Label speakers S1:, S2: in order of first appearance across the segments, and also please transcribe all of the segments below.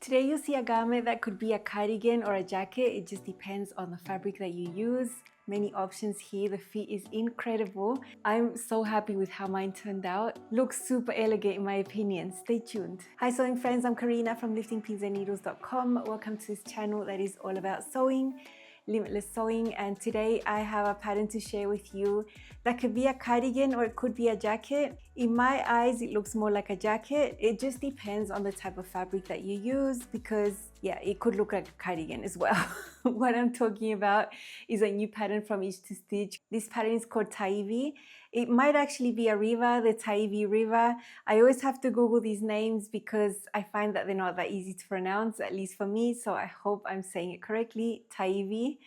S1: Today you'll see a garment that could be a cardigan or a jacket. It just depends on the fabric that you use. Many options here. The fit is incredible. I'm so happy with how mine turned out. Looks super elegant in my opinion. Stay tuned. Hi sewing friends, I'm Karina from liftingpinsandneedles.com. Welcome to this channel that is all about sewing, limitless sewing, and today I have a pattern to share with you that could be a cardigan or it could be a jacket. In my eyes it looks more like a jacket. It just depends on the type of fabric that you use, because yeah, it could look like a cardigan as well. What I'm talking about is a new pattern from Itch to Stitch. This pattern is called Teifi. It might actually be a river, the Teifi river. I always have to Google these names because I find that they're not that easy to pronounce, at least for me, so I hope I'm saying it correctly. Teifi.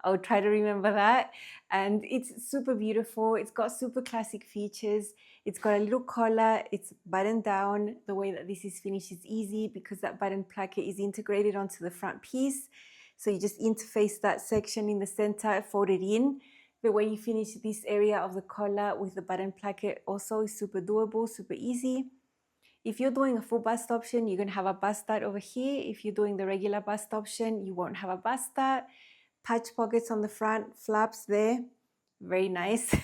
S1: I'll try to remember that. And it's super beautiful. It's got super classic features. It's got a little collar. It's buttoned down. The way that this is finished is easy because that button placket is integrated onto the front piece. So you just interface that section in the center, fold it in. The way you finish this area of the collar with the button placket also is super doable, super easy. If you're doing a full bust option, you're going to have a bust start over here. If you're doing the regular bust option, you won't have a bust start. Patch pockets on the front, flaps there, very nice.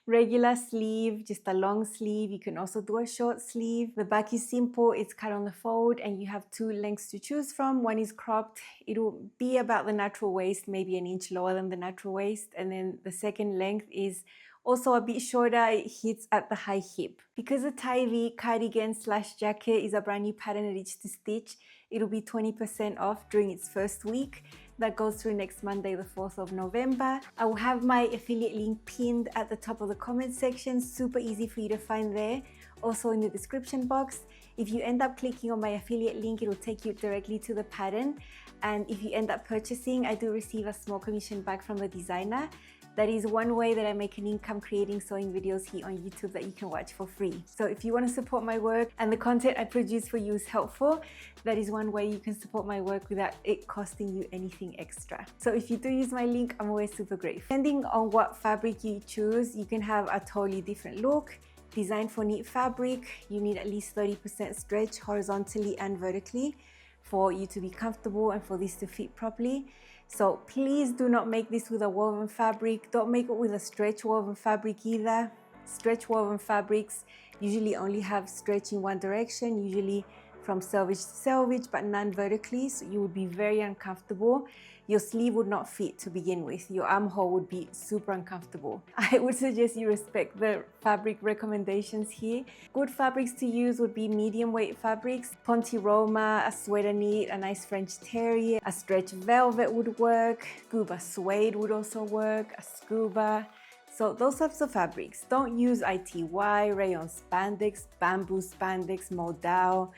S1: Regular sleeve, just a long sleeve. You can also do a short sleeve. The back is simple, it's cut on the fold, and you have two lengths to choose from. One is cropped. It'll be about the natural waist, maybe an inch lower than the natural waist, and then the second length is also a bit shorter. It hits at the high hip. Because the Teifi cardigan slash jacket is a brand new pattern at Itch to Stitch, it'll be 20% off during its first week. That goes through next Monday, the 4th of November. I will have my affiliate link pinned at the top of the comment section. Super easy for you to find there. Also in the description box. If you end up clicking on my affiliate link, it will take you directly to the pattern. And if you end up purchasing, I do receive a small commission back from the designer. That is one way that I make an income creating sewing videos here on YouTube that you can watch for free. So if you want to support my work and the content I produce for you is helpful, that is one way you can support my work without it costing you anything extra. So if you do use my link, I'm always super grateful. Depending on what fabric you choose, you can have a totally different look. Designed for knit fabric, you need at least 30% stretch horizontally and vertically for you to be comfortable and for this to fit properly. So please do not make this with a woven fabric. Don't make it with a stretch woven fabric either. Stretch woven fabrics usually only have stretch in one direction, usually from selvage to selvage, but none vertically, so you would be very uncomfortable. Your sleeve would not fit to begin with. Your armhole would be super uncomfortable. I would suggest you respect the fabric recommendations here. Good fabrics to use would be medium weight fabrics. Ponte Roma, a sweater knit, a nice French terry, a stretch velvet would work. Scuba suede would also work, a scuba. So those types of fabrics. Don't use ITY, rayon spandex, bamboo spandex, modal.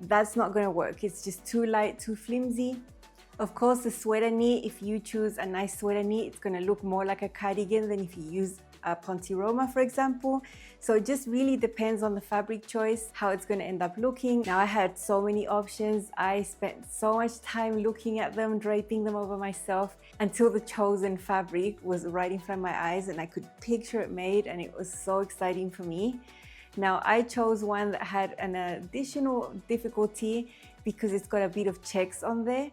S1: That's not gonna work. It's just too light, too flimsy. Of course, the sweater knit, if you choose a nice sweater knit, it's gonna look more like a cardigan than if you use a Ponte Roma, for example. So it just really depends on the fabric choice, how it's gonna end up looking. Now, I had so many options. I spent so much time looking at them, draping them over myself until the chosen fabric was right in front of my eyes and I could picture it made, and it was so exciting for me. Now, I chose one that had an additional difficulty because it's got a bit of checks on there.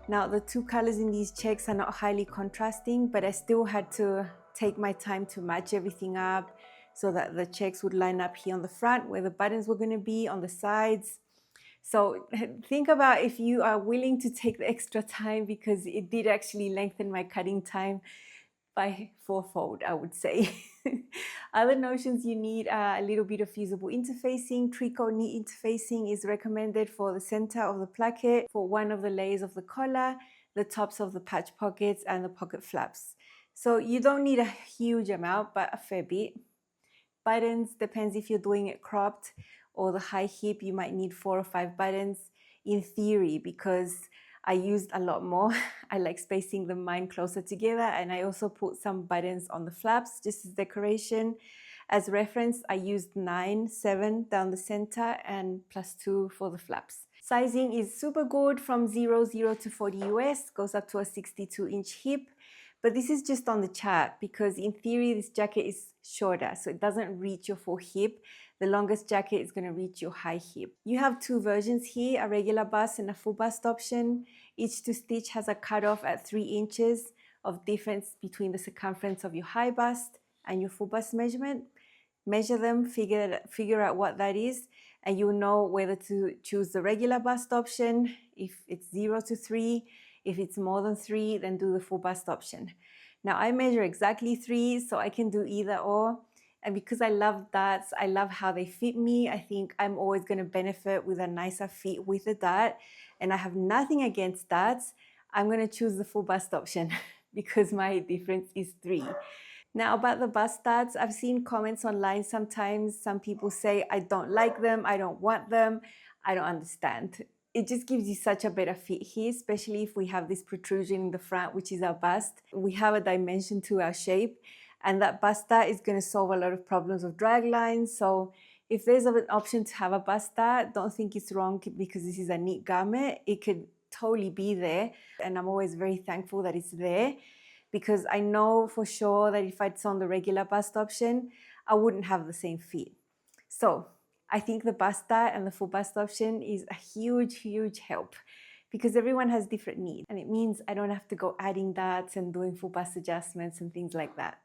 S1: Now, the two colors in these checks are not highly contrasting, but I still had to take my time to match everything up so that the checks would line up here on the front where the buttons were going to be, on the sides. So think about if you are willing to take the extra time, because it did actually lengthen my cutting time by fourfold, I would say. Other notions you need are a little bit of fusible interfacing. Tricot knit interfacing is recommended for the center of the placket, for one of the layers of the collar, the tops of the patch pockets, and the pocket flaps. So you don't need a huge amount, but a fair bit. Buttons, depends if you're doing it cropped or the high hip, you might need 4 or 5 buttons in theory, because I used a lot more. I like spacing the mine closer together, and I also put some buttons on the flaps just as decoration. As reference, I used 9, 7 down the center and +2 for the flaps. Sizing is super good, from 00 to 40 US, goes up to a 62-inch hip. But this is just on the chart because in theory this jacket is shorter, so it doesn't reach your full hip. The longest jacket is going to reach your high hip. You have two versions here, a regular bust and a full bust option. Each two stitch has a cutoff at 3 inches of difference between the circumference of your high bust and your full bust measurement. Measure them, figure out what that is, and you'll know whether to choose the regular bust option. If it's 0 to 3, if it's more than 3, then do the full bust option. Now I measure exactly 3, so I can do either or. And because I love darts, I love how they fit me. I think I'm always going to benefit with a nicer fit with a dart. And I have nothing against darts. I'm going to choose the full bust option because my difference is 3. Now about the bust darts, I've seen comments online sometimes. Some people say, I don't like them, I don't want them, I don't understand. It just gives you such a better fit here, especially if we have this protrusion in the front, which is our bust. We have a dimension to our shape, and that bust dart is going to solve a lot of problems of drag lines. So if there's an option to have a bust dart, don't think it's wrong because this is a neat garment. It could totally be there, and I'm always very thankful that it's there, because I know for sure that if I'd sewn the regular bust option, I wouldn't have the same fit. So I think the bust dart and the full bust option is a huge, huge help because everyone has different needs. And it means I don't have to go adding darts and doing full bust adjustments and things like that.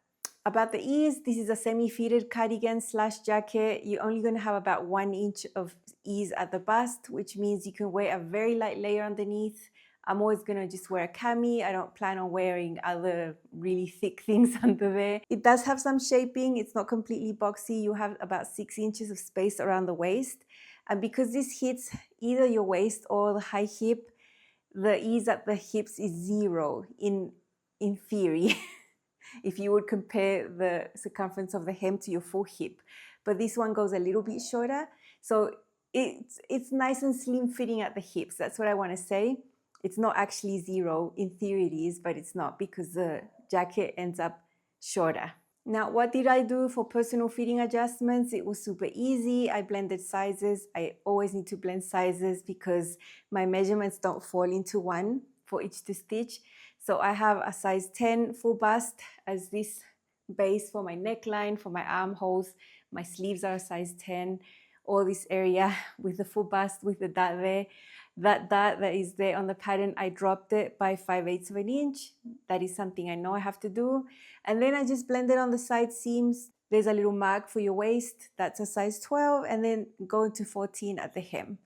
S1: About the ease, this is a semi-fitted cardigan / jacket. You're only going to have about 1 inch of ease at the bust, which means you can wear a very light layer underneath. I'm always going to just wear a cami. I don't plan on wearing other really thick things under there. It does have some shaping. It's not completely boxy. You have about 6 inches of space around the waist. And because this hits either your waist or the high hip, the ease at the hips is 0 in theory. If you would compare the circumference of the hem to your full hip. But this one goes a little bit shorter. So it's nice and slim fitting at the hips. That's what I want to say. It's not actually 0. In theory it is, but it's not because the jacket ends up shorter. Now, what did I do for personal fitting adjustments? It was super easy. I blended sizes. I always need to blend sizes because my measurements don't fall into one for each to stitch. So I have a size 10 full bust as this base for my neckline, for my armholes. My sleeves are a size 10. All this area with the full bust with the dart there. That dart that is there on the pattern, I dropped it by 5/8 of an inch. That is something I know I have to do. And then I just blended on the side seams. There's a little mark for your waist. That's a size 12. And then go into 14 at the hem.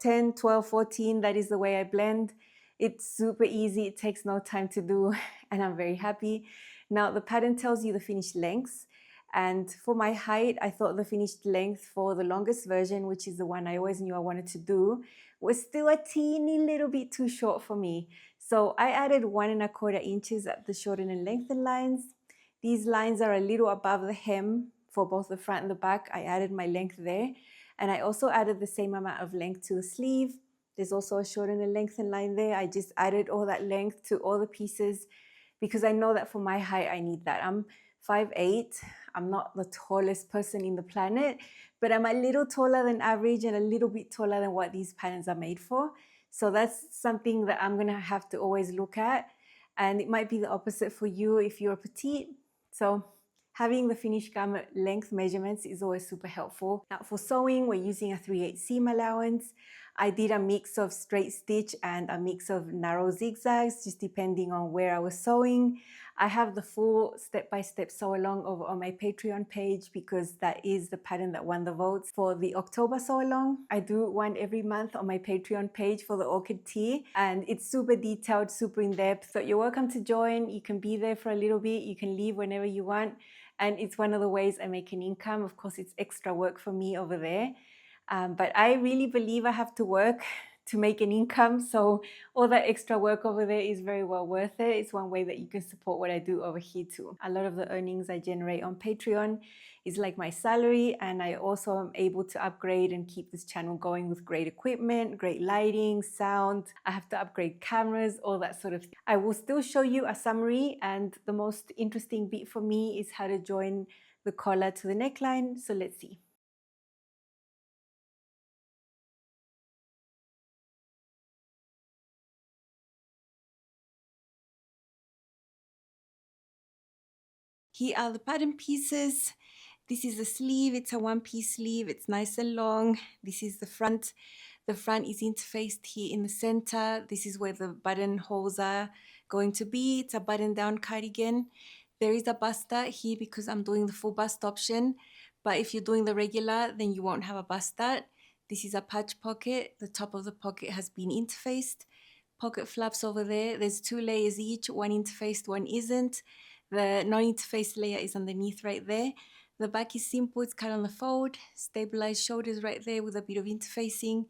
S1: 10, 12, 14, that is the way I blend. It's super easy. It takes no time to do. And I'm very happy. Now, the pattern tells you the finished lengths. And for my height, I thought the finished length for the longest version, which is the one I always knew I wanted to do, was still a teeny little bit too short for me. So I added 1¼ inches at the shorten and lengthen lines. These lines are a little above the hem for both the front and the back. I added my length there. And I also added the same amount of length to the sleeve. There's also a shorten and lengthen line there. I just added all that length to all the pieces because I know that for my height, I need that. I'm 5'8". I'm not the tallest person in the planet, but I'm a little taller than average and a little bit taller than what these patterns are made for. So that's something that I'm gonna have to always look at. And it might be the opposite for you if you're petite. So having the finished garment length measurements is always super helpful. Now for sewing, we're using a 3/8 seam allowance. I did a mix of straight stitch and a mix of narrow zigzags, just depending on where I was sewing. I have the full step-by-step sew along over on my Patreon page because that is the pattern that won the votes for the October sew along. I do one every month on my Patreon page for the orchid tee, and it's super detailed, super in-depth. So you're welcome to join. You can be there for a little bit. You can leave whenever you want. And it's one of the ways I make an income. Of course, it's extra work for me over there. But I really believe I have to work to make an income. So all that extra work over there is very well worth it. It's one way that you can support what I do over here too. A lot of the earnings I generate on Patreon is like my salary, and I also am able to upgrade and keep this channel going with great equipment, great lighting, sound. I have to upgrade cameras, all that sort of thing. I will still show you a summary, and the most interesting bit for me is how to join the collar to the neckline. So let's see. Here are the pattern pieces. This is the sleeve. It's a one-piece sleeve. It's nice and long. This is the front. The front is interfaced here in the center. This is where the buttonholes are going to be. It's a button-down cardigan. There is a bust-out here because I'm doing the full bust option. But if you're doing the regular, then you won't have a bust-out. This is a patch pocket. The top of the pocket has been interfaced. Pocket flaps over there. There's 2 layers each, one interfaced, one isn't. The non-interfaced layer is underneath right there. The back is simple, it's cut on the fold, stabilized shoulders right there with a bit of interfacing,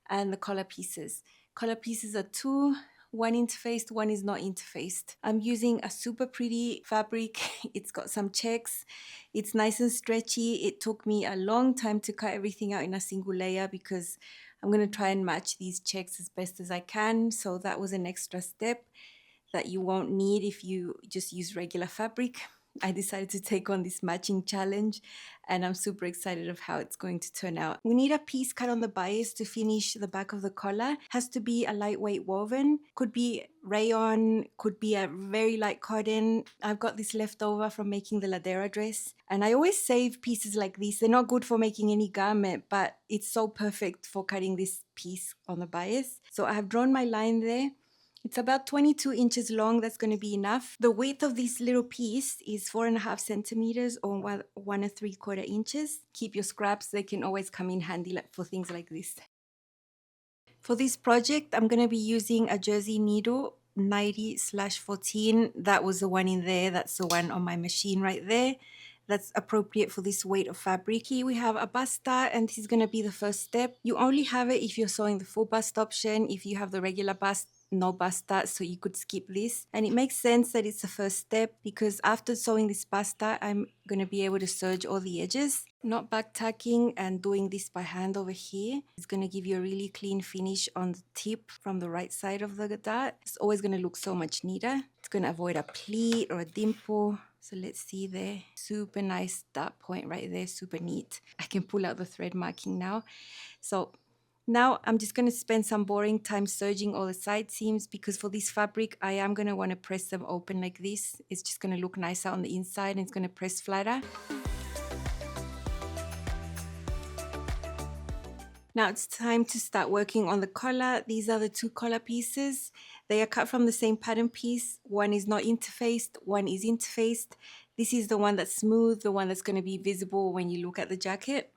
S1: and the collar pieces. Collar pieces are 2, one interfaced, one is not interfaced. I'm using a super pretty fabric. It's got some checks. It's nice and stretchy. It took me a long time to cut everything out in a single layer because I'm going to try and match these checks as best as I can. So that was an extra step that you won't need if you just use regular fabric. I decided to take on this matching challenge and I'm super excited of how it's going to turn out. We need a piece cut on the bias to finish the back of the collar. Has to be a lightweight woven. Could be rayon, could be a very light cotton. I've got this left over from making the ladera dress. And I always save pieces like this. They're not good for making any garment, but it's so perfect for cutting this piece on the bias. So I have drawn my line there. It's about 22 inches long. That's going to be enough. The width of this little piece is 4.5 centimeters or 1 3/4 inches. Keep your scraps. They can always come in handy for things like this. For this project, I'm going to be using a jersey needle 90/14. That was the one in there. That's the one on my machine right there. That's appropriate for this weight of fabric. Here we have a bust start, and this is going to be the first step. You only have it if you're sewing the full bust option. If you have the regular bust, no bust start, so you could skip this. And it makes sense that it's the first step because after sewing this bust start, I'm going to be able to serge all the edges. Not back tacking and doing this by hand over here is going to give you a really clean finish on the tip from the right side of the dart. It's always going to look so much neater. It's going to avoid a pleat or a dimple. So let's see there. Super nice dart point right there, super neat. I can pull out the thread marking now. So now I'm just going to spend some boring time serging all the side seams because for this fabric, I am going to want to press them open like this. It's just going to look nicer on the inside and it's going to press flatter. Now it's time to start working on the collar. These are the 2 collar pieces. They are cut from the same pattern piece. One is not interfaced, one is interfaced. This is the one that's smooth, the one that's going to be visible when you look at the jacket.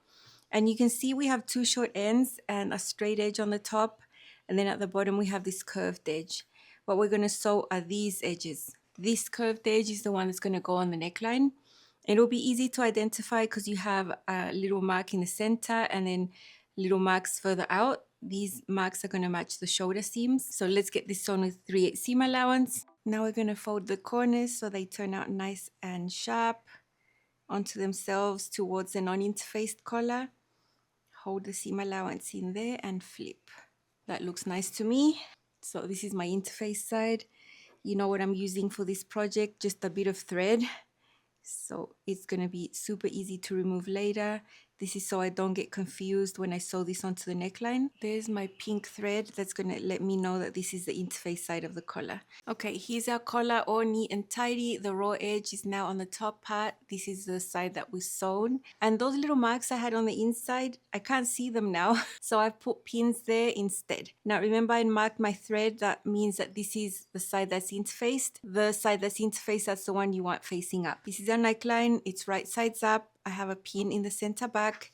S1: And you can see we have 2 short ends and a straight edge on the top. And then at the bottom we have this curved edge. What we're going to sew are these edges. This curved edge is the one that's going to go on the neckline. It'll be easy to identify because you have a little mark in the center and then little marks further out. These marks are going to match the shoulder seams. So let's get this sewn with 3/8 seam allowance. Now we're going to fold the corners so they turn out nice and sharp onto themselves towards the non-interfaced collar. Hold the seam allowance in there and flip. That looks nice to me. So this is my interface side. You know what I'm using for this project, just a bit of thread. So it's going to be super easy to remove later. This is so I don't get confused when I sew this onto the neckline. There's my pink thread that's going to let me know that this is the interface side of the collar. Okay, here's our collar all neat and tidy. The raw edge is now on the top part. This is the side that was sewn. And those little marks I had on the inside, I can't see them now. So I've put pins there instead. Now remember I marked my thread. That means that this is the side that's interfaced. The side that's interfaced, that's the one you want facing up. This is our neckline. It's right sides up. I have a pin in the center back.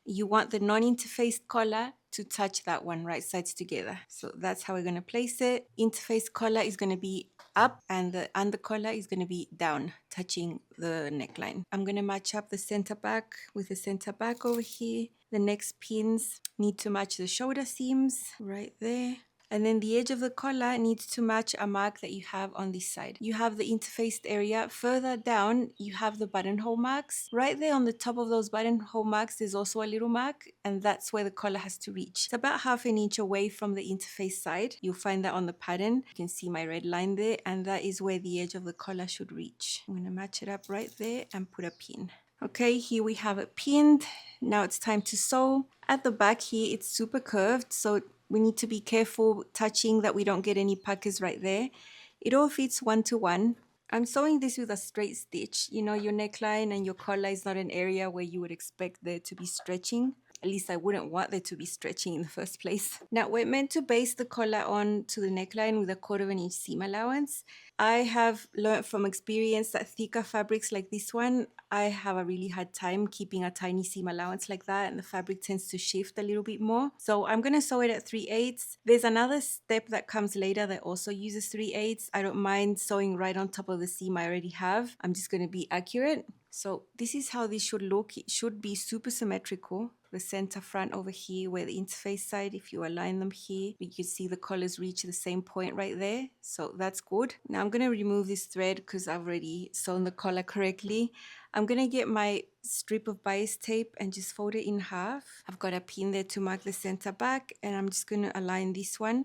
S1: You want the non-interfaced collar to touch that one right sides together. So that's how we're going to place it. Interface collar is going to be up and the under collar is going to be down, touching the neckline. I'm going to match up the center back with the center back over here. The next pins need to match the shoulder seams right there. And then the edge of the collar needs to match a mark that you have on this side. You have the interfaced area. Further down, you have the buttonhole marks. Right there on the top of those buttonhole marks, there's also a little mark, and that's where the collar has to reach. It's about 1/2 inch away from the interface side. You'll find that on the pattern. You can see my red line there, and that is where the edge of the collar should reach. I'm gonna match it up right there and put a pin. Okay, here we have it pinned. Now it's time to sew. At the back here, it's super curved, so we need to be careful touching that we don't get any puckers right there. It all fits 1 to 1. I'm sewing this with a straight stitch. You know, your neckline and your collar is not an area where you would expect there to be stretching. At least I wouldn't want there to be stretching in the first place. Now we're meant to baste the collar on to the neckline with a 1/4 inch seam allowance. I have learned from experience that thicker fabrics like this one, I have a really hard time keeping a tiny seam allowance like that, and the fabric tends to shift a little bit more. So I'm going to sew it at 3/8. There's another step that comes later that also uses 3/8. I don't mind sewing right on top of the seam I already have. I'm just going to be accurate. So this is how this should look. It should be super symmetrical. The center front over here where the interface side, if you align them here, you can see the collars reach the same point right there. So that's good. Now I'm going to remove this thread because I've already sewn the collar correctly. I'm going to get my strip of bias tape and just fold it in half. I've got a pin there to mark the center back, and I'm just going to align this one.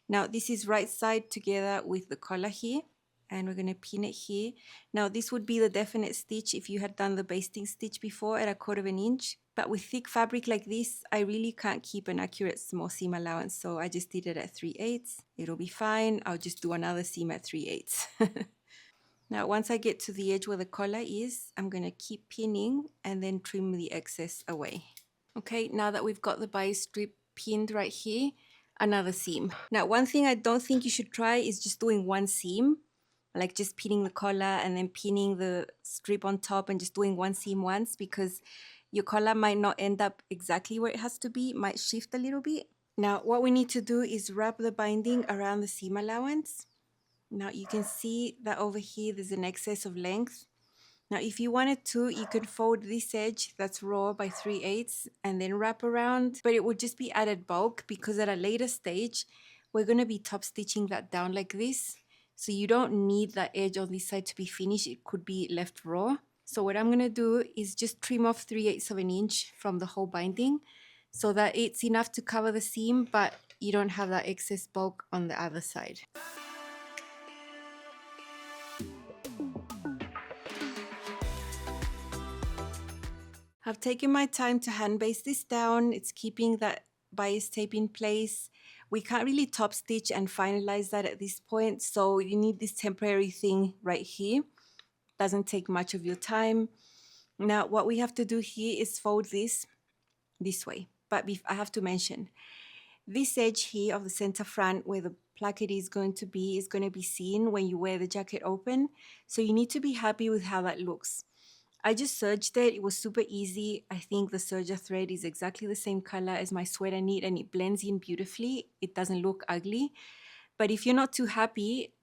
S1: Now this is right side together with the collar here, and we're going to pin it here. Now this would be the definite stitch if you had done the basting stitch before at a 1/4 inch. But with thick fabric like this, I really can't keep an accurate small seam allowance, so I just did it at 3/8. It'll be fine. I'll just do another seam at 3/8. Now once I get to the edge where the collar is, I'm going to keep pinning and then trim the excess away. Okay, now that we've got the bias strip pinned right here, another seam. Now one thing I don't think you should try is just doing one seam, like just pinning the collar and then pinning the strip on top and just doing one seam once, because your collar might not end up exactly where it has to be, it might shift a little bit. Now what we need to do is wrap the binding around the seam allowance. Now you can see that over here there's an excess of length. Now if you wanted to, you could fold this edge that's raw by 3/8 and then wrap around, but it would just be added bulk, because at a later stage we're going to be top stitching that down like this. So you don't need that edge on this side to be finished, it could be left raw. So what I'm going to do is just trim off 3/8 of an inch from the whole binding so that it's enough to cover the seam, but you don't have that excess bulk on the other side. I've taken my time to hand baste this down. It's keeping that bias tape in place. We can't really top stitch and finalize that at this point, so you need this temporary thing right here. Doesn't take much of your time. Now what we have to do here is fold this way, but I have to mention this edge here of the center front where the placket is going to be seen when you wear the jacket open, so you need to be happy with how that looks. I just serged it. It was super easy. I think the serger thread is exactly the same color as my sweater knit and it blends in beautifully. It doesn't look ugly. But if you're not too happy,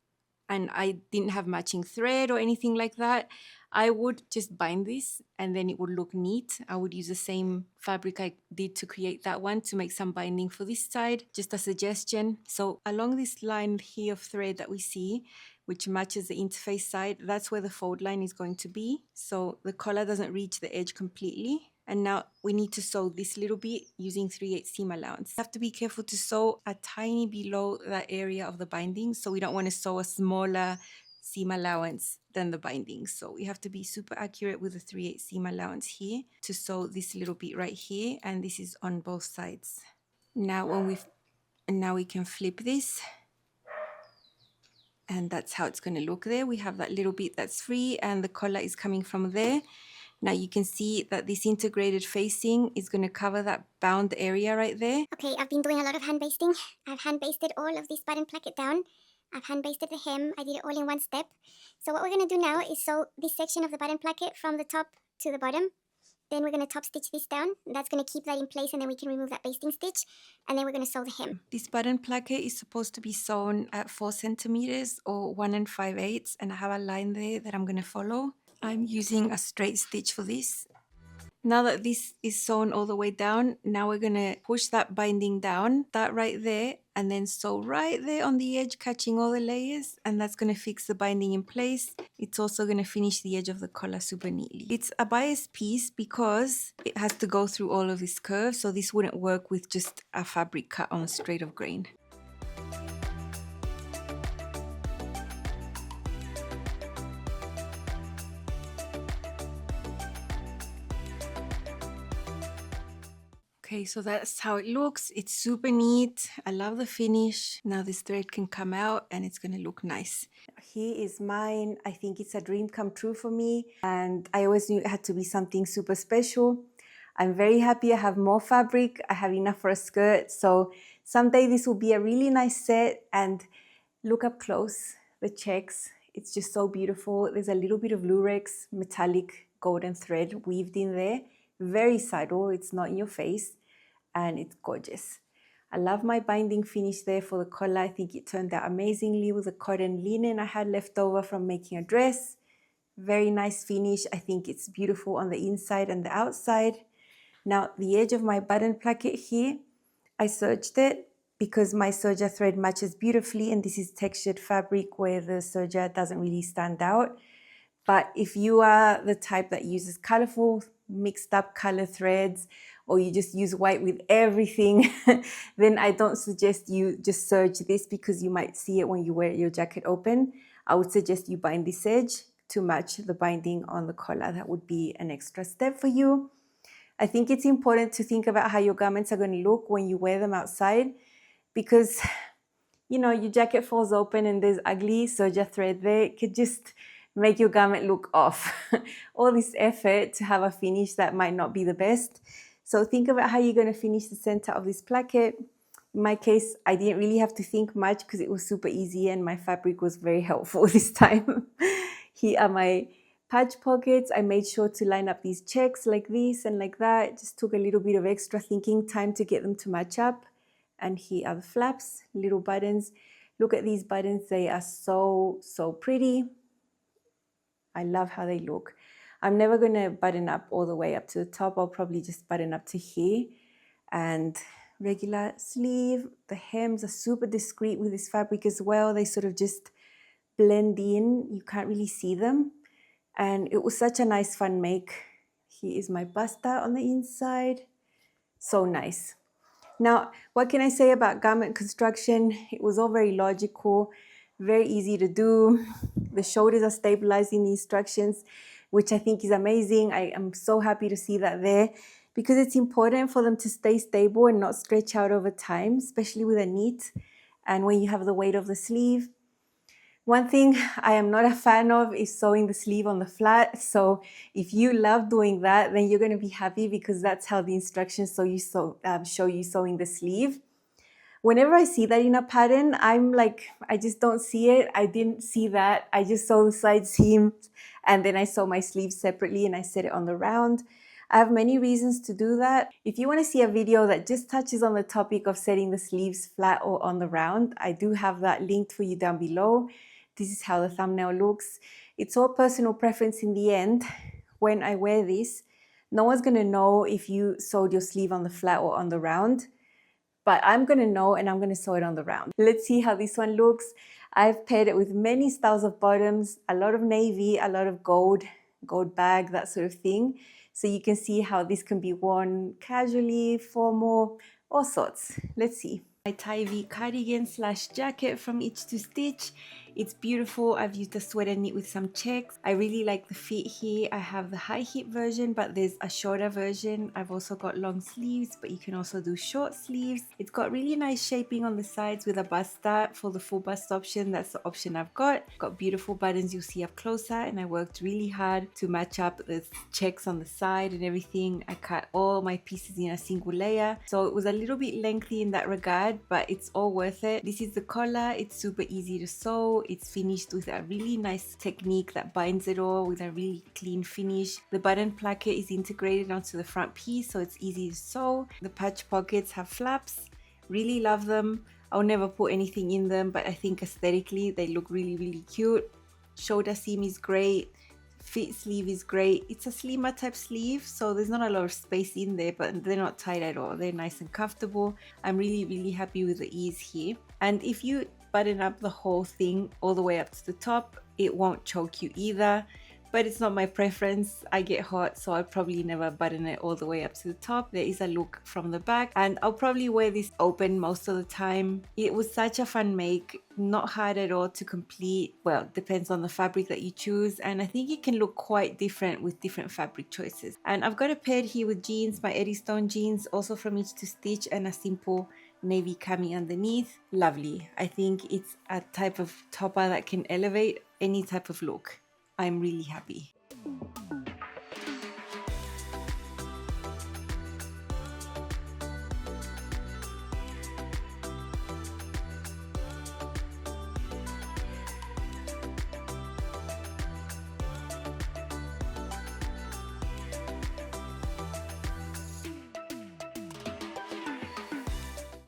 S1: and I didn't have matching thread or anything like that, I would just bind this and then it would look neat. I would use the same fabric I did to create that one to make some binding for this side, just a suggestion. So along this line here of thread that we see, which matches the interface side, that's where the fold line is going to be. So the collar doesn't reach the edge completely. And now we need to sew this little bit using 3/8 seam allowance. You have to be careful to sew a tiny below that area of the binding. So we don't want to sew a smaller seam allowance than the binding. So we have to be super accurate with the 3/8 seam allowance here to sew this little bit right here. And this is on both sides. Now now we can flip this. And that's how it's going to look there. We have that little bit that's free and the collar is coming from there. Now you can see that this integrated facing is going to cover that bound area right there.
S2: Okay, I've been doing a lot of hand basting. I've hand basted all of this button placket down. I've hand basted the hem. I did it all in one step. So what we're going to do now is sew this section of the button placket from the top to the bottom. Then we're going to top stitch this down. That's going to keep that in place, and then we can remove that basting stitch. And then we're going to sew the hem.
S1: This button placket is supposed to be sewn at 4 centimeters or 1 5/8, and I have a line there that I'm going to follow. I'm using a straight stitch for this. Now that this is sewn all the way down, now we're going to push that binding down, that right there, and then sew right there on the edge, catching all the layers, and that's going to fix the binding in place. It's also going to finish the edge of the collar super neatly. It's a bias piece because it has to go through all of this curve, so this wouldn't work with just a fabric cut on a straight of grain. Okay, so that's how it looks. It's super neat. I love the finish. Now this thread can come out and it's gonna look nice. Here is mine. I think it's a dream come true for me, and I always knew it had to be something super special. I'm very happy I have more fabric. I have enough for a skirt, so someday this will be a really nice set. And look up close, the checks. It's just so beautiful. There's a little bit of lurex metallic golden thread weaved in there. Very subtle, it's not in your face, and it's gorgeous. I love my binding finish there for the collar. I think it turned out amazingly with the cotton linen I had left over from making a dress. Very nice finish. I think it's beautiful on the inside and the outside. Now the edge of my button placket here, I serged it because my serger thread matches beautifully, and this is textured fabric where the serger doesn't really stand out. But if you are the type that uses colorful, mixed up color threads, or you just use white with everything, then I don't suggest you just serge this because you might see it when you wear your jacket open. I would suggest you bind this edge to match the binding on the collar. That would be an extra step for you. I think it's important to think about how your garments are going to look when you wear them outside, because, you know, your jacket falls open and there's ugly serger thread there. It could just make your garment look off. All this effort to have a finish that might not be the best. So think about how you're going to finish the center of this placket. In my case, I didn't really have to think much because it was super easy and my fabric was very helpful this time. Here are my patch pockets. I made sure to line up these checks like this and like that. It just took a little bit of extra thinking time to get them to match up. And here are the flaps, little buttons. Look at these buttons. They are so pretty. I love how they look. I'm never going to button up all the way up to the top. I'll probably just button up to here. And regular sleeve. The hems are super discreet with this fabric as well. They sort of just blend in. You can't really see them. And it was such a nice fun make. Here is my basta on the inside. So nice. Now, what can I say about garment construction? It was all very logical, very easy to do. The shoulders are stabilized in the instructions, which I think is amazing. I am so happy to see that there, because it's important for them to stay stable and not stretch out over time, especially with a knit and when you have the weight of the sleeve. One thing I am not a fan of is sewing the sleeve on the flat. So if you love doing that, then you're going to be happy, because that's how the instructions show you sewing the sleeve. Whenever I see that in a pattern, I'm like, I just don't see it. I didn't see that. I just sew the side seams and then I sew my sleeves separately and I set it on the round. I have many reasons to do that. If you want to see a video that just touches on the topic of setting the sleeves flat or on the round, I do have that linked for you down below. This is how the thumbnail looks. It's all personal preference in the end. When I wear this, no one's going to know if you sewed your sleeve on the flat or on the round. But I'm going to know, and I'm going to sew it on the round. Let's see how this one looks. I've paired it with many styles of bottoms, a lot of navy, a lot of gold bag, that sort of thing. So you can see how this can be worn casually, formal, all sorts. Let's see. My Teifi cardigan / jacket from Itch to Stitch. It's beautiful. I've used a sweater knit with some checks. I really like the fit here. I have the high hip version, but there's a shorter version. I've also got long sleeves, but you can also do short sleeves. It's got really nice shaping on the sides with a basta for the full bust option. That's the option I've got. Got beautiful buttons you'll see up closer, and I worked really hard to match up the checks on the side and everything. I cut all my pieces in a single layer, so it was a little bit lengthy in that regard, but it's all worth it. This is the collar. It's super easy to sew. It's finished with a really nice technique that binds it all with a really clean finish. The button placket is integrated onto the front piece, so it's easy to sew. The patch pockets have flaps. Really love them. I'll never put anything in them, but I think aesthetically they look really cute. Shoulder seam is great. Fit sleeve is great. It's a slimmer type sleeve, so there's not a lot of space in there, but they're not tight at all. They're nice and comfortable. I'm really happy with the ease here. And if you button up the whole thing all the way up to the top, it won't choke you either. but it's not my preference. I get hot, so I'll probably never button it all the way up to the top. There is a look from the back, and I'll probably wear this open most of the time. It was such a fun make, not hard at all to complete. Well, depends on the fabric that you choose, and I think it can look quite different with different fabric choices. And I've got it paired here with jeans, my Eddystone jeans, also from Itch to Stitch, and a simple navy cami underneath. Lovely. I think it's a type of topper that can elevate any type of look. I'm really happy.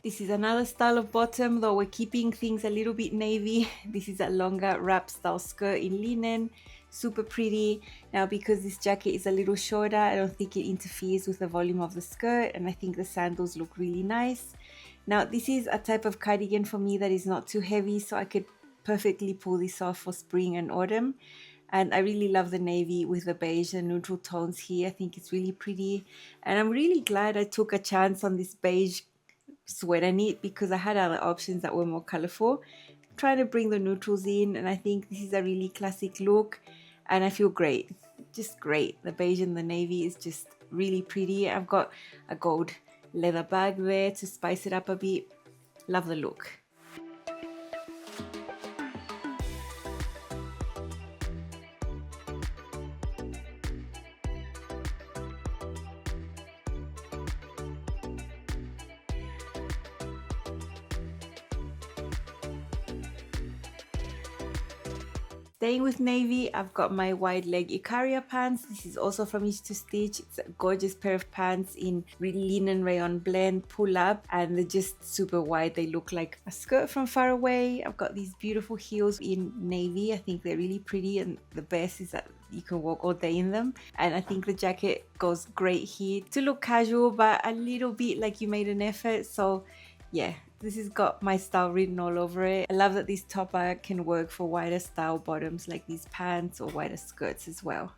S1: This is another style of bottom, though we're keeping things a little bit navy. This is a longer wrap style skirt in linen, super pretty. Now, because this jacket is a little shorter, I don't think it interferes with the volume of the skirt, and I think the sandals look really nice. Now, this is a type of cardigan for me that is not too heavy, so I could perfectly pull this off for spring and autumn. And I really love the navy with the beige and neutral tones here. I think it's really pretty, and I'm really glad I took a chance on this beige sweater knit because I had other options that were more colorful. I'm trying to bring the neutrals in, and I think this is a really classic look, and I feel great, just great. The beige and the navy is just really pretty. I've got a gold leather bag there to spice it up a bit. Love the look. Staying with navy, I've got my wide leg Icaria pants. This is also from Itch to Stitch. It's a gorgeous pair of pants in really linen rayon blend, pull up, and they're just super wide. They look like a skirt from far away. I've got these beautiful heels in navy. I think they're really pretty, and the best is that you can walk all day in them. And I think the jacket goes great here to look casual, but a little bit like you made an effort. So yeah, this has got my style written all over it. I love that this topper can work for wider style bottoms like these pants or wider skirts as well.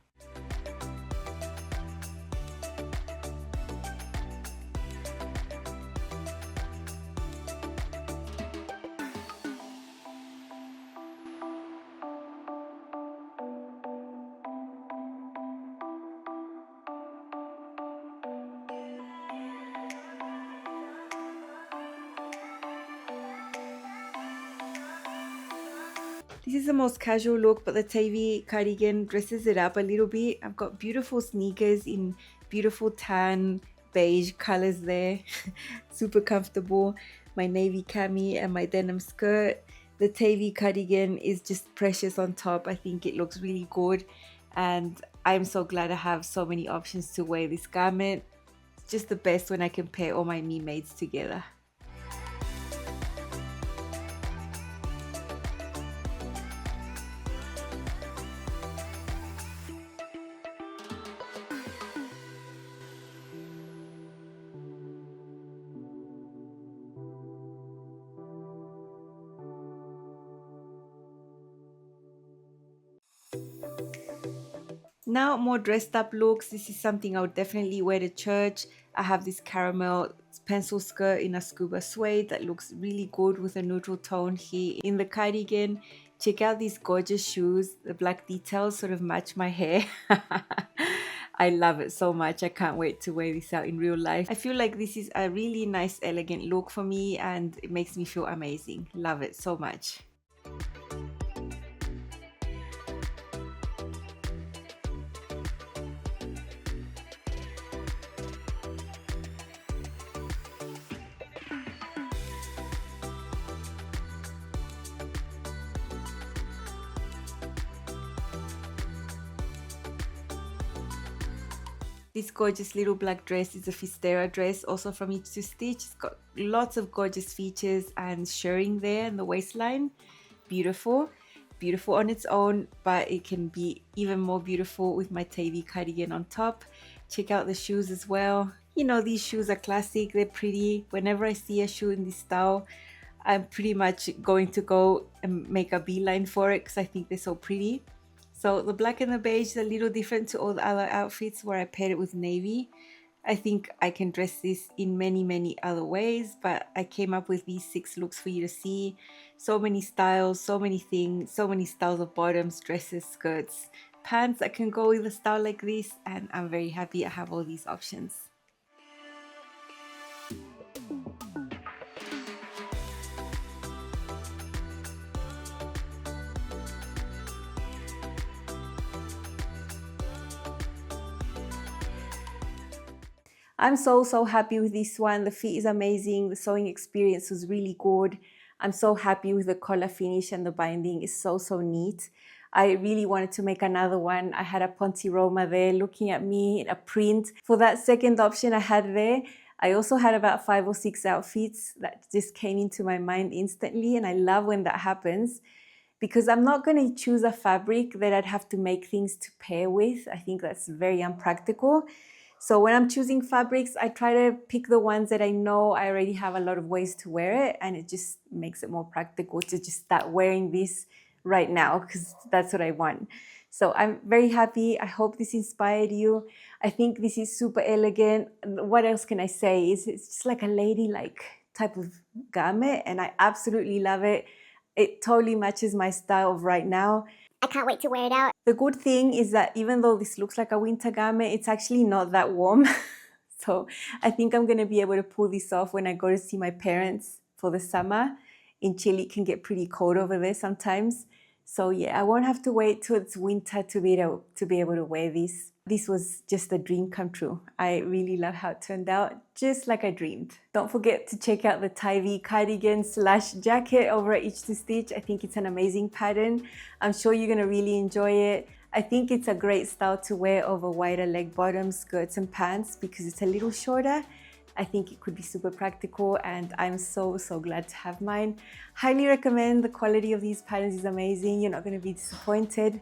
S1: This is the most casual look, but the Teifi cardigan dresses it up a little bit. I've got beautiful sneakers in beautiful tan, beige colors there. Super comfortable. My navy cami and my denim skirt. The Teifi cardigan is just precious on top. I think it looks really good, and I'm so glad I have so many options to wear this garment. It's just the best when I can pair all my me mades together. Now, more dressed up looks. This is something I would definitely wear to church. I have this caramel pencil skirt in a scuba suede that looks really good with a neutral tone here in the cardigan. Check out these gorgeous shoes. The black details sort of match my hair. I love it so much. I can't wait to wear this out in real life. I feel like this is a really nice, elegant look for me, and it makes me feel amazing. Love it so much. This gorgeous little black dress is a Fistera dress, also from Itch to Stitch. It's got lots of gorgeous features and shirring there in the waistline. Beautiful. Beautiful on its own, but it can be even more beautiful with my Teifi cardigan on top. Check out the shoes as well. You know, these shoes are classic. They're pretty. Whenever I see a shoe in this style, I'm pretty much going to go and make a beeline for it because I think they're so pretty. So the black and the beige is a little different to all the other outfits where I paired it with navy. I think I can dress this in many other ways, but I came up with these 6 looks for you to see. So many styles, so many things, so many styles of bottoms, dresses, skirts, pants that can go with a style like this, and I'm very happy I have all these options. I'm so happy with this one. The fit is amazing. The sewing experience was really good. I'm so happy with the collar finish, and the binding is so neat. I really wanted to make another one. I had a Ponte Roma there looking at me in a print. For that second option I had there, I also had about 5 or 6 outfits that just came into my mind instantly, and I love when that happens because I'm not going to choose a fabric that I'd have to make things to pair with. I think that's very unpractical. So when I'm choosing fabrics, I try to pick the ones that I know I already have a lot of ways to wear it, and it just makes it more practical to just start wearing this right now because that's what I want. So I'm very happy. I hope this inspired you. I think this is super elegant. What else can I say? It's just like a ladylike type of garment, and I absolutely love it. It totally matches my style of right now.
S2: I can't wait to wear it out.
S1: The good thing is that even though this looks like a winter garment, it's actually not that warm. So I think I'm going to be able to pull this off when I go to see my parents for the summer. In Chile, it can get pretty cold over there sometimes. So yeah, I won't have to wait till it's winter to be able to wear this. This was just a dream come true. I really love how it turned out, just like I dreamed. Don't forget to check out the Teifi cardigan / jacket over at Itch to Stitch. I think it's an amazing pattern. I'm sure you're gonna really enjoy it. I think it's a great style to wear over wider leg bottoms, skirts and pants because it's a little shorter. I think it could be super practical, and I'm so glad to have mine. Highly recommend. The quality of these patterns is amazing. You're not going to be disappointed.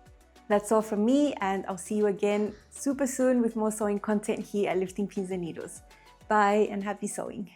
S1: That's all from me, and I'll see you again super soon with more sewing content here at Lifting Pins and Needles. Bye and happy sewing.